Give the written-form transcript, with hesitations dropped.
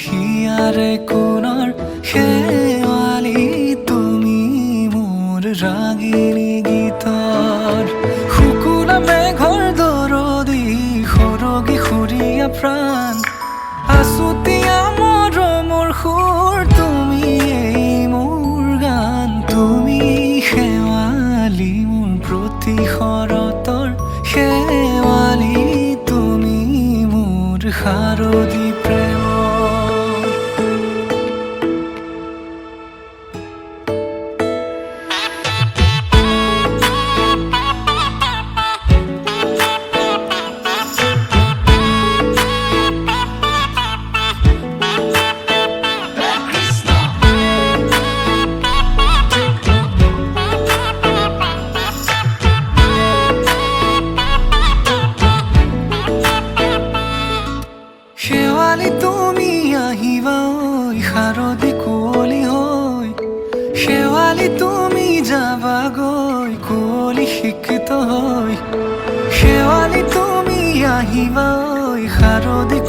হিয়াৰে কোণৰ শেৱালি তুমি মোৰ ৰাগিনী গীতৰ শুকুলা মেঘৰ দৰদি সৰগী সুৰীয়া প্ৰাণ আছুতীয়া মৰমৰ সুৰ তুমি মোৰ গান তুমি শেৱালি মোৰ প্ৰতি শৰতৰ শেৱালি তুমি মোৰ শাৰদী প্ৰেমৰ শেৱালি তুমি আহিবা ঐ শাৰদী কুঁৱলী হৈ শেৱালি তুমি যাবাগৈ কুঁৱলী শিক্ষিত হৈ শেৱালি তুমি আহিবা ঐ শাৰদী